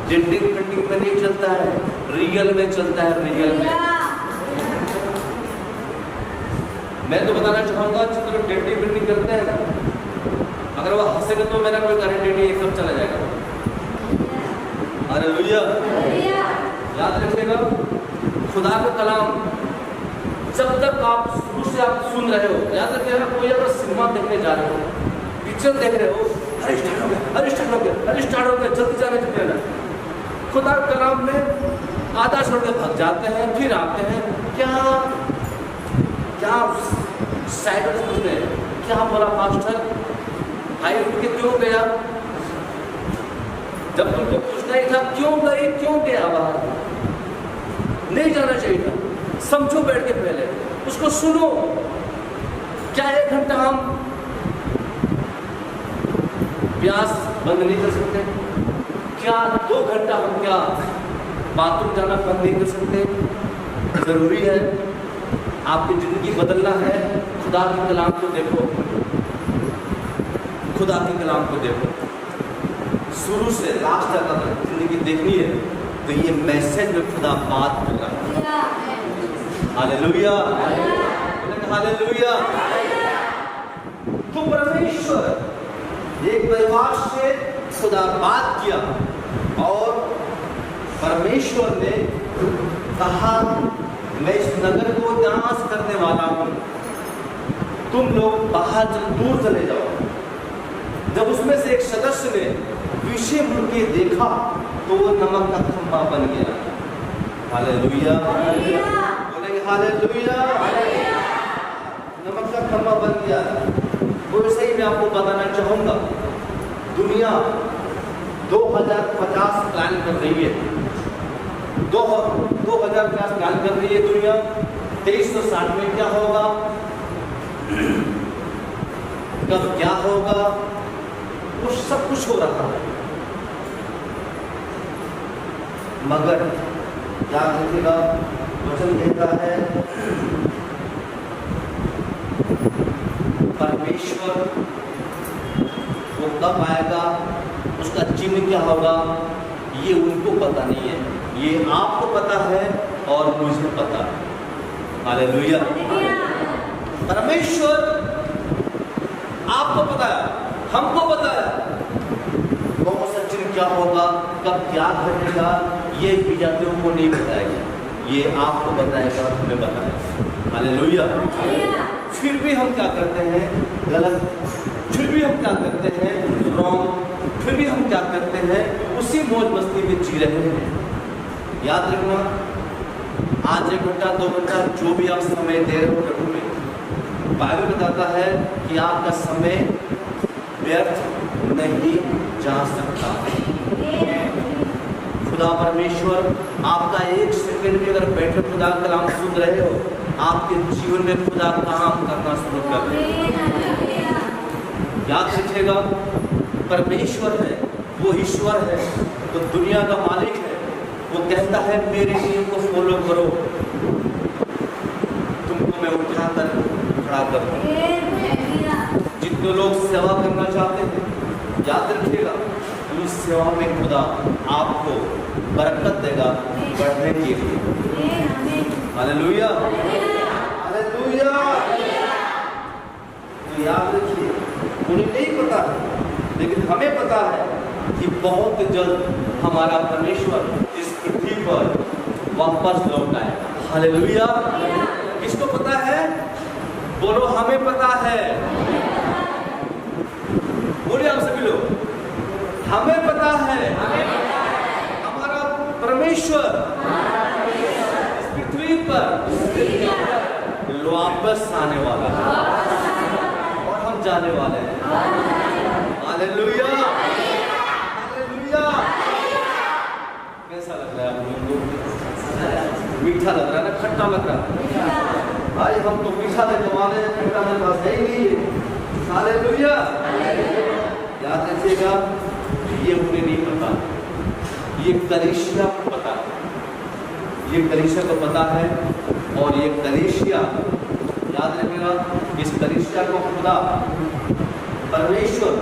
पेंटिंग में नहीं चलता है, रियल में चलता है, रियल में। मैं तो बताना चाहूंगा, जितने लोग पेंटिंग करते हैं ना, अगर वो हंसेगा तो मेरा कोई गारंटी नहीं, एकदम चला जाएगा। हालेलुया। याद रखिएगा, खुदा का कलाम जब तक आप शुरू से आप सुन रहे हो, याद रखिएगा, कोई अगर सिनेमा देखने जा रहे हो, पिक्चर देख रहे हो, अरे स्टार्ट हो गया, अरे स्टार्ट हो गया, अरे स्टार्ट हो गया, जल्दी जाने चुके ना। खुदा का कलाम में आधा छोड़ के भाग जाते हैं, फिर आते हैं, क्या क्या साइड में पूछ रहे हैं, क्या बोला पास्टर भाई, उठ के क्यों गया? जब तुमको पूछना ही था क्यों गई, क्यों गया बाहर? नहीं जाना चाहिए था। समझो बैठ के, पहले उसको सुनो। क्या 1 घंटा हम प्यास बंद नहीं कर सकते? क्या 2 घंटा हम क्या बाथरूम जाना बंद नहीं कर सकते? जरूरी है, आपकी जिंदगी बदलना है, खुदा के कलाम को देखो, खुदा के कलाम को देखो, शुरू से लास्ट तक अगर जिंदगी देखनी है तो ये मैसेज में खुदा बात कर रहा है। Hallelujah, hallelujah. तो परमेश्वर एक परिवार से खुदा बात किया और परमेश्वर ने कहा मैं इस नगर को नाश करने वाला हूं, तुम लोग बाहर दूर चले जाओ। जब उसमें से एक सदस्य ने पीछे मुड़ के देखा तो वो नमक का खंभा बन गया। हालेलुया, बोलेंगे हालेलुया। नमक का खंभा बन गया। वो सही मैं आपको बताना चाहूंगा, दुनिया 2050 प्लान कर रही है, 2050 प्लान कर रही है दुनिया। 2360 में क्या होगा, कब क्या होगा वो सब कुछ हो रहा है। मगर याद रखिएगा, वचन कहता है परमेश्वर वो कब आएगा, उसका चिन्ह क्या होगा, ये उनको पता नहीं है, ये आपको पता है और मुझे पता है। हालेलुया। परमेश्वर आपको पता है, हमको पता है कौन सा चिन्ह क्या होगा, कब क्या घटेगा, ये विजातियों को नहीं बताएगा, ये आपको बताएगा, हमें बताएगा। हालेलुया। फिर भी हम क्या करते हैं, गलत, फिर भी हम क्या करते हैं, रॉन्ग, फिर भी हम क्या करते हैं, उसी मौज मस्ती में जी रहे हैं। याद रखना, आज 1 घंटा 2 घंटा जो भी आप समय दे रहे हो प्रभु में, बाइबल बताता है कि आपका समय व्यर्थ नहीं जा सकता। खुदा परमेश्वर आपका 1 सेकंड भी अगर बैठे खुदा का कलाम सुन रहे हो, आपके जीवन में खुदा काम करना शुरू कर दे। याद रखिएगा, परमेश्वर है, वो ईश्वर है, तो दुनिया का मालिक है, वो कहता है मेरे नियम को फॉलो करो, तुमको मैं उठाकर खड़ा कर दूंगा। जितने लोग सेवा करना चाहते हैं, याद रखिएगा, उस सेवा में खुदा आपको बरकत देगा बढ़ने के लिए। Hallelujah, hallelujah. तो याद रखिए, उन्हें नहीं पता है, लेकिन हमें पता है कि बहुत जल्द हमारा परमेश्वर इस पृथ्वी पर वापस लौट आएगा। हालेलुया। किसको पता है? बोलो, हमें पता है। बोलिए हम सभी लोग, हमें पता है, हमारा परमेश्वर इस पृथ्वी पर वापस आने वाला है और हम जाने वाले हैं। Hallelujah, hallelujah. कैसा लग रहा है आप लोगों को? मीठा लग रहा है ना, खट्टा लग रहा है? भाई हम तो मीठा देने वाले हैं, खट्टा मेरे पास है ही नहीं है। हालेलुया। याद रखिएगा, ये उन्हें नहीं पता, ये कलीसिया को पता है, ये कलीसिया को पता है। और ये कलीसिया, याद रखिएगा, इस कलीसिया को खुदा परमेश्वर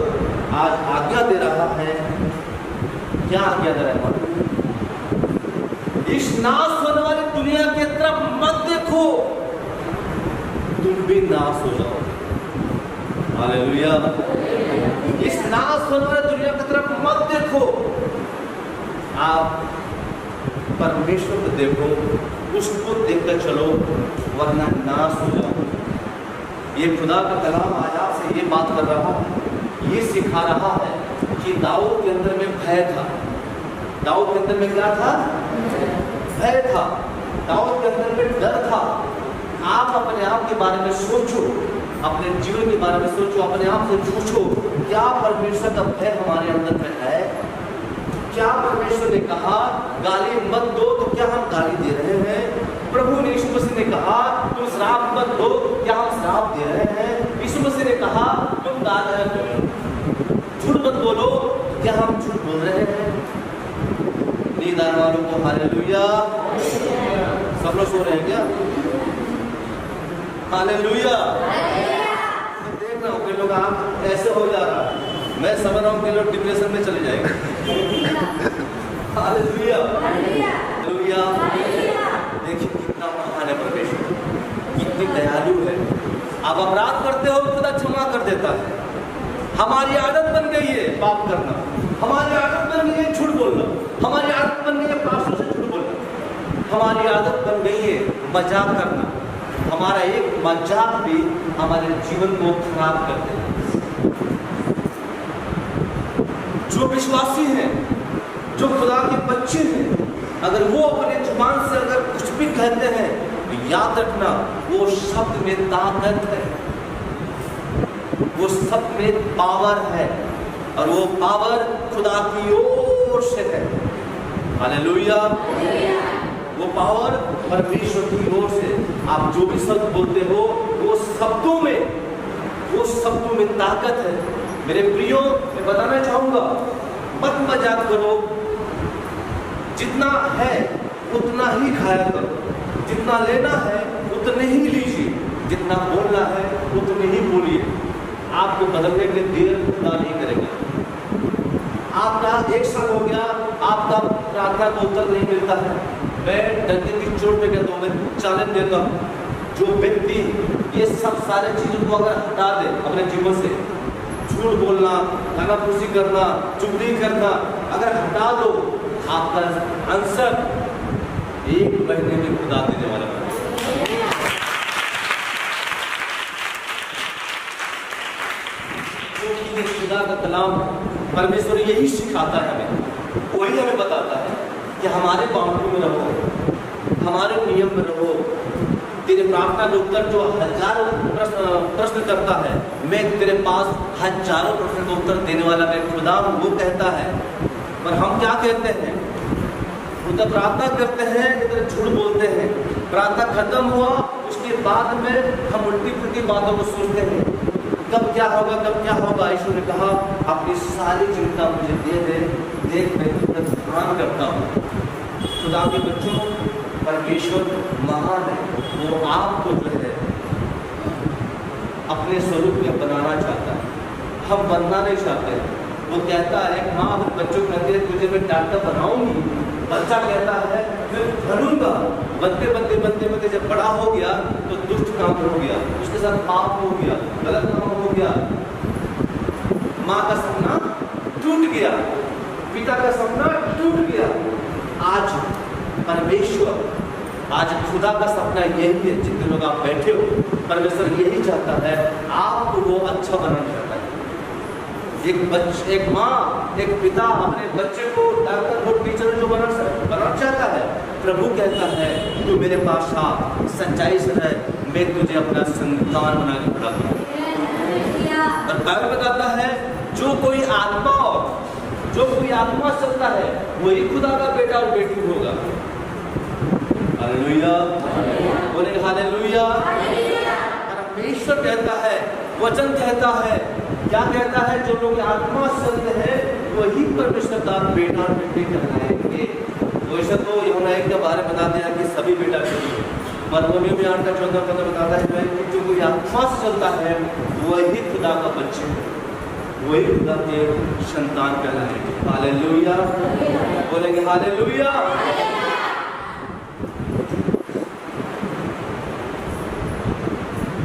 आज आज्ञा दे रहा है। क्या आज्ञा दे रहा है? इस नाश होने वाली दुनिया की तरफ मत देखो, तुम भी नाश हो जाओ। हालेलुया। इस नाश होने वाली दुनिया की तरफ मत देखो, आप परमेश्वर को देखो, उसको देखकर चलो, वरना नाश हो जाओ। ये खुदा का कलाम आज आपसे ये बात कर रहा है, ये सिखा रहा है कि दाऊद के अंदर में भय था। दाऊद के अंदर में क्या था? भय था। दाऊद के अंदर में डर था। आप अपने आप के बारे में सोचो, अपने जीवन के बारे में सोचो, अपने आप से पूछो, क्या परमेश्वर का भय हमारे अंदर में है? क्या परमेश्वर ने कहा गाली मत दो, तो क्या हम गाली दे रहे हैं? प्रभु ने, यीशु मसीह ने कहा तुम श्राप मत दो, क्या हम श्राप दे रहे हैं? यीशु मसीह ने कहा तुम झूठ मत बोलो, क्या हम झूठ बोल रहे हैं? नींद आने वालों को हालेलुया। सब लोग सो रहे हैं क्या? हालेलुया। मैं देख रहा हूँ कि लोग आप ऐसे हो जा रहा है, मैं समझ रहा हूँ कि लोग डिप्रेशन में चले जाएंगे। Hallelujah, hallelujah. देखिए कितना महान है परमेश्वर, कितनी दयालु है। आप अपराध करते हो, खुदा क्षमा कर देता है। हमारी आदत बन गई है पाप करना, हमारी आदत बन गई है झूठ बोलना, हमारी आदत बन गई है पास्टर से झूठ बोलना, हमारी आदत बन गई है मजाक करना। हमारा एक मजाक भी हमारे जीवन को खराब कर देता है। जो विश्वासी हैं, जो खुदा के बच्चे हैं, अगर वो अपने जुबान से अगर कुछ भी कहते हैं, तो याद रखना वो शब्द में ताकत है, वो शब्द में पावर है, और वो पावर खुदा की ओर से है। हालेलुया। वो पावर परमेश्वर की ओर से। आप जो भी शब्द बोलते हो, वो शब्दों में ताकत है। मेरे प्रियो, मैं बताना चाहूंगा, मत मजाक करो, जितना है उतना ही खाया करो, जितना लेना है उतने ही लीजिए, जितना बोलना है उतने ही बोलिए। आपको बदलने के लिए देर खुदा नहीं करेगा। आपका 1 साल हो गया, आपका प्रार्थना का उत्तर नहीं मिलता है, मैं डंडे की चोट पे कहता हूँ, मैं चैलेंज देता हूँ, जो व्यक्ति ये सब सारे चीजों को अगर हटा दे अपने जीवन से, झूठ बोलना, कानाफूसी करना, चुगली करना, अगर हटा दो, आपका आंसर 1 महीने में खुदा देने वाला है। क्योंकि खुदा का कलाम परमेश्वर यही सिखाता है हमें, वही हमें बताता है कि हमारे बाउंड्री में रहो, हमारे नियम में रहो। तेरे प्रार्थना का उत्तर जो हजारों प्रश्न करता है, मैं तेरे पास हजारों प्रश्न का उत्तर देने वाला मैं खुदा हूं, वो कहता है। पर हम क्या कहते हैं, खुदा प्रार्थना करते हैं, इधर झूठ बोलते हैं। प्रार्थना खत्म हुआ, उसके बाद में हम उल्टी पुल्टी बातों को सुनते हैं, कब क्या होगा, कब क्या होगा। यीशु ने कहा, अपनी सारी चिंता मुझे दे दे, देख मैं तुझे ध्यान करता हूँ। खुदा के बच्चों, परमेश्वर महान है, वो आपको जो है अपने स्वरूप में बनाना चाहता है, हम बनना नहीं चाहते। वो कहता है, एक माँ अपने बच्चों को कहती है, तुझे मैं डॉक्टर बनाऊंगी, बच्चा कहता है मैं बनूंगा। बनते बनते बनते बनते जब बड़ा हो गया तो दुष्ट काम हो गया, उसके साथ पाप हो गया, गलत काम हो गया, माँ का सपना टूट गया, पिता का सपना टूट गया। आज परमेश्वर, आज खुदा का सपना यही है, जितने लोग आप बैठे हो, परमेश्वर यही चाहता है, आपको वो अच्छा बनाना चाहता है। एक माँ, एक पिता अपने बच्चे को डॉक्टर हो, टीचर जो बनाना चाहता है। प्रभु कहता है, तू मेरे पास आ, सच्चाई से रह, मैं तुझे अपना संतान बना के खड़ा करूंगा। और बाइबल बताता है, जो कोई आत्मा चलता है वही खुदा का बेटा और बेटी होगा। हालेलुया, बोले हालेलुया। परमेश्वर कहता है, वचन कहता है, क्या कहता है, जो लोग आत्मा चलते हैं वही परमेश्वर का बेटा और बेटी कहलाएंगे। वैसे तो यूहन्ना 1 के बारे में बताते हैं कि सभी बेटा बेटी है, मरकुमी में 8:14 बताता है कि जो कोई आत्मा से चलता है वही खुदा का बच्चे है, वही खुदा के संतान कहलाएंगे। हालेलुया, बोलेंगे हालेलुया।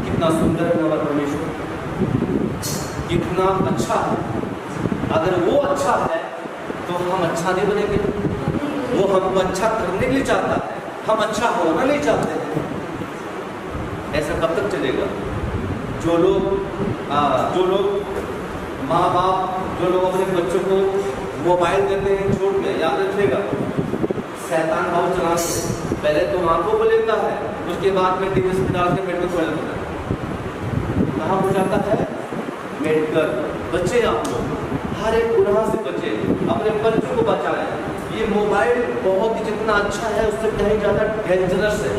कितना सुंदर है हमारा परमेश्वर, कितना अच्छा है। अगर वो अच्छा है तो हम अच्छा नहीं बनेंगे, वो हमको अच्छा करने के लिए चाहता है, हम अच्छा होना नहीं चाहते हैं। ऐसा कब तक चलेगा? जो लोग माँ बाप, जो लोग अपने बच्चों को मोबाइल देते हैं छोड़ के, याद रखिएगा, शैतान बहुत चलाते हैं। पहले तो आंखों को लेता है, उसके बाद में टीवी से डाल के मेडिकल कॉलेज होता है। कहाँ हो जाता है? मेडिकल। बच्चे आप लोग हर एक गुनाह से बचे, अपने बच्चों को बचाएं। ये मोबाइल बहुत ही जितना अच्छा है उससे कहीं ज़्यादा डेंजरस है,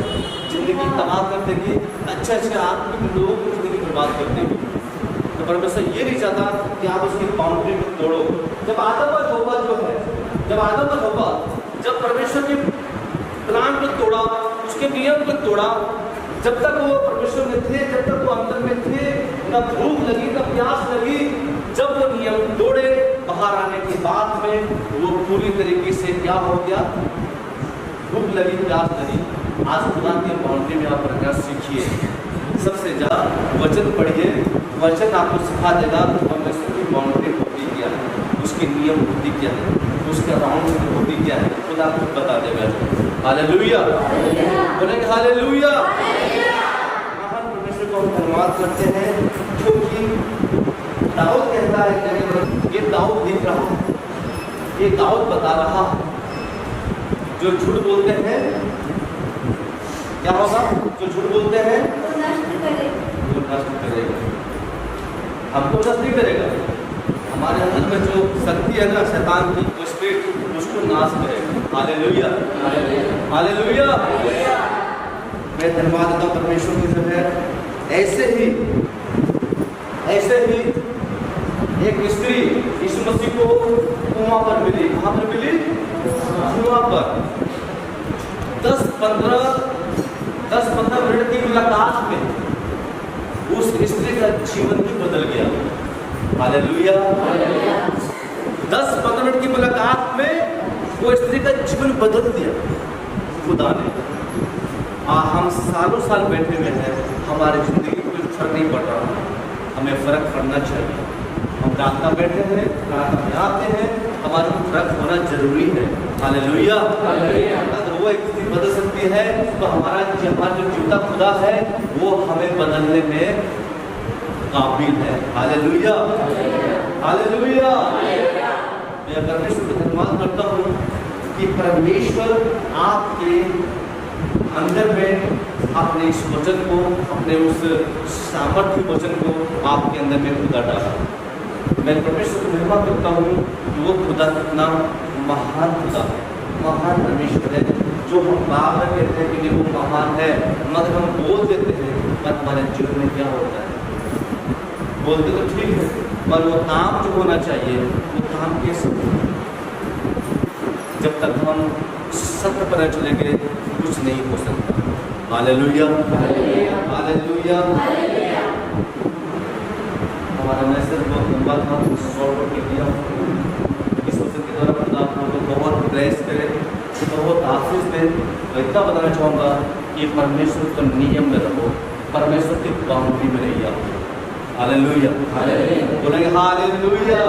जिंदगी तबाह कर देगी, अच्छे आत्मिक लोगों की जिंदगी बर्बाद कर देगी। तो परमेश्वर ये नहीं चाहता कि आप उसकी बाउंड्री को तोड़ो। जब आदम और हव्वा जो है, जब परमेश्वर के प्लान को तोड़ा, उसके नियम को तोड़ा, जब तक वो परमेश्वर में थे, जब तक वो अंदर में थे, न भूख लगी न प्यास लगी। जब वो नियम तोड़े, बाहर आने के बाद में वो पूरी तरीके से क्या हो गया? भूख लगी, प्यास लगी। आज खुदा की बाउंड्री में आप रहना सीखिए। सबसे ज़्यादा वचन पढ़िए, वचन आपको सिखा देगा कि परमेश्वर की बाउंड्री होती क्या है, उसके नियम होती क्या है, उसके राउंड होती क्या है, खुदा आपको बता देगा। हालेलुया, बोलेंगे हालेलुया। महान परमेश्वर को हम धन्यवाद करते हैं, क्योंकि दाऊद कहता है, ये दाऊद दिख रहा, ये दाऊद बता रहा, जो झूठ बोलते हैं क्या होगा? जो झूठ बोलते हैं वो नष्ट करेगा, हमको नष्ट नहीं करेगा। हमारे अंदर में जो शक्ति है ना शैतान की, वो स्पिरिट उसको नाश करेगा। Hallelujah, hallelujah. मैं धन्यवाद देता हूं परमेश्वर की, जो है ऐसे ही एक स्त्री यीशु मसीह को कुआं पर मिली। कहाँ पर मिली? कुआं पर। 10-15 मिनट की मुलाकात में उस स्त्री का जीवन भी बदल गया। हालेलुया। 10-15 मिनट की मुलाकात में वो स्त्री का जीवन बदल दिया खुदा ने। हम सालों साल बैठे हुए हैं, हमारी जिंदगी में कुछ फर्क नहीं पड़ रहा। हमें फर्क पड़ना चाहिए। हम रात का बैठे हैं, रात में आते हैं, हमारे को फर्क होना जरूरी है। हालेलुया। अगर वो एक स्थिति बदल सकती है तो हमारा जो जीवता खुदा है वो हमें बदलने में काबिल है। हालेलुया। हालेलुया। मैं परमेश्वर को धन्यवाद करता हूँ कि परमेश्वर आपके अंदर में अपने इस वचन को, अपने उस सामर्थ्य वचन को आपके अंदर में खुदा डाला। मैं परमेश्वर को महिमा करता हूँ कि वो खुदा कितना महान खुदा है, महान परमेश्वर है। जो हम बार बार कहते हैं कि वो महान है, मगर हम बोल देते हैं पर हमारे जीवन में क्या होता है? बोलते तो ठीक है, पर वो काम जो होना चाहिए वो काम कैसे होगा? जब तक हम सत्य पर चलेंगे कुछ नहीं हो सकता। हालेलुया। हालेलुया। हमारा मैसेज बहुत लंबा था, शॉर्ट कर दिया। इस वचन के द्वारा खुदा आप लोगों को बहुत ब्लेस करे, बहुत आशीष दे। मैं इतना बताना चाहूँगा कि परमेश्वर के नियम में रहो, परमेश्वर की बाउंड्री में रहिए। हालेलुया। बोलेंगे हालेलुया।